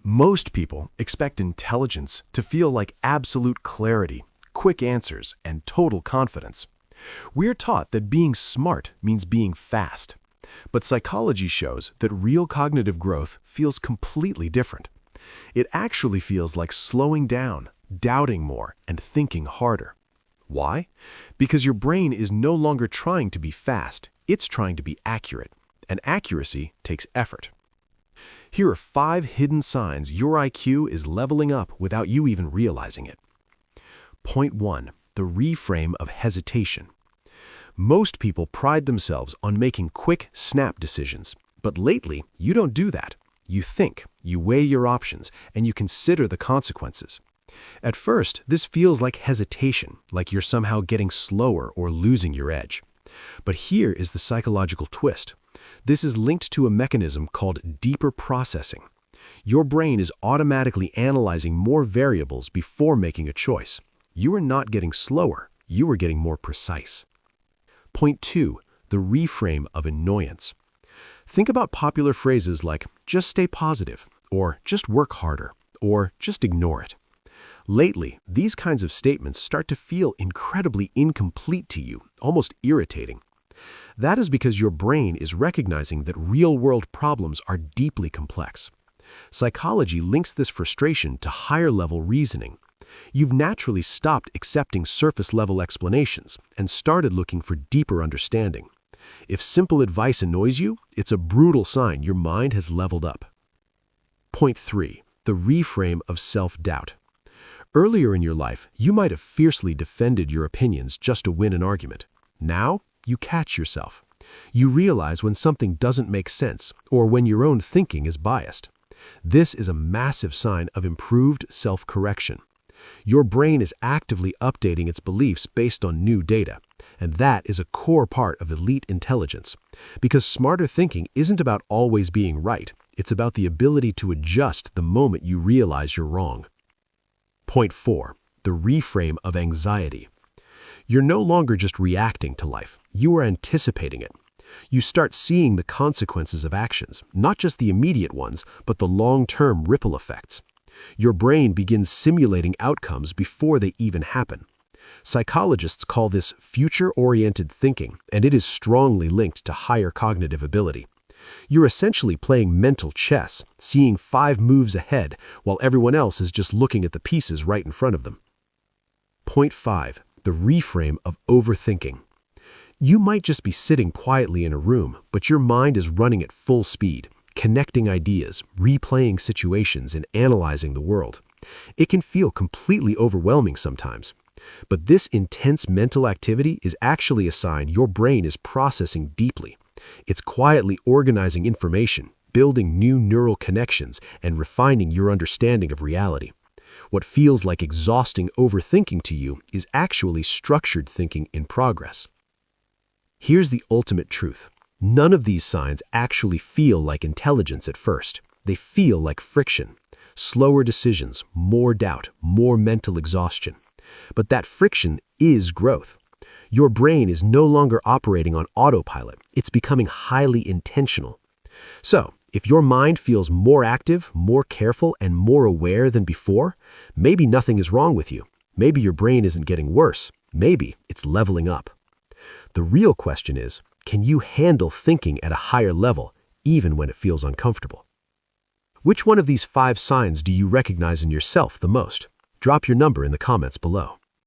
Most people expect intelligence to feel like absolute clarity, quick answers, and total confidence. We're taught that being smart means being fast. But psychology shows that real cognitive growth feels completely different. It actually feels like slowing down, doubting more, and thinking harder. Why? Because your brain is no longer trying to be fast, it's trying to be accurate. And accuracy takes effort. Here are 5 hidden signs your IQ is leveling up without you even realizing it. Point 1. The reframe of hesitation. Most people pride themselves on making quick, snap decisions. But lately, you don't do that. You think, you weigh your options, and you consider the consequences. At first, this feels like hesitation, like you're somehow getting slower or losing your edge. But here is the psychological twist. This is linked to a mechanism called deeper processing. Your brain is automatically analyzing more variables before making a choice. You are not getting slower, you are getting more precise. Point 2. The reframe of annoyance. Think about popular phrases like, just stay positive, or just work harder, or just ignore it. Lately, these kinds of statements start to feel incredibly incomplete to you, almost irritating. That is because your brain is recognizing that real-world problems are deeply complex. Psychology links this frustration to higher-level reasoning. You've naturally stopped accepting surface-level explanations and started looking for deeper understanding. If simple advice annoys you, it's a brutal sign your mind has leveled up. Point 3. The reframe of self-doubt. Earlier in your life, you might have fiercely defended your opinions just to win an argument. Now, you catch yourself. You realize when something doesn't make sense or when your own thinking is biased. This is a massive sign of improved self-correction. Your brain is actively updating its beliefs based on new data, and that is a core part of elite intelligence. Because smarter thinking isn't about always being right, it's about the ability to adjust the moment you realize you're wrong. Point 4. The reframe of anxiety. You're no longer just reacting to life, you are anticipating it. You start seeing the consequences of actions, not just the immediate ones, but the long-term ripple effects. Your brain begins simulating outcomes before they even happen. Psychologists call this future-oriented thinking, and it is strongly linked to higher cognitive ability. You're essentially playing mental chess, seeing 5 moves ahead, while everyone else is just looking at the pieces right in front of them. Point 5. The reframe of overthinking. You might just be sitting quietly in a room, but your mind is running at full speed, connecting ideas, replaying situations, and analyzing the world. It can feel completely overwhelming sometimes. But this intense mental activity is actually a sign your brain is processing deeply. It's quietly organizing information, building new neural connections, and refining your understanding of reality. What feels like exhausting overthinking to you is actually structured thinking in progress. Here's the ultimate truth. None of these signs actually feel like intelligence at first. They feel like friction. Slower decisions, more doubt, more mental exhaustion. But that friction is growth. Your brain is no longer operating on autopilot. It's becoming highly intentional. So, if your mind feels more active, more careful, and more aware than before, maybe nothing is wrong with you. Maybe your brain isn't getting worse. Maybe it's leveling up. The real question is, can you handle thinking at a higher level, even when it feels uncomfortable? Which one of these 5 signs do you recognize in yourself the most? Drop your number in the comments below.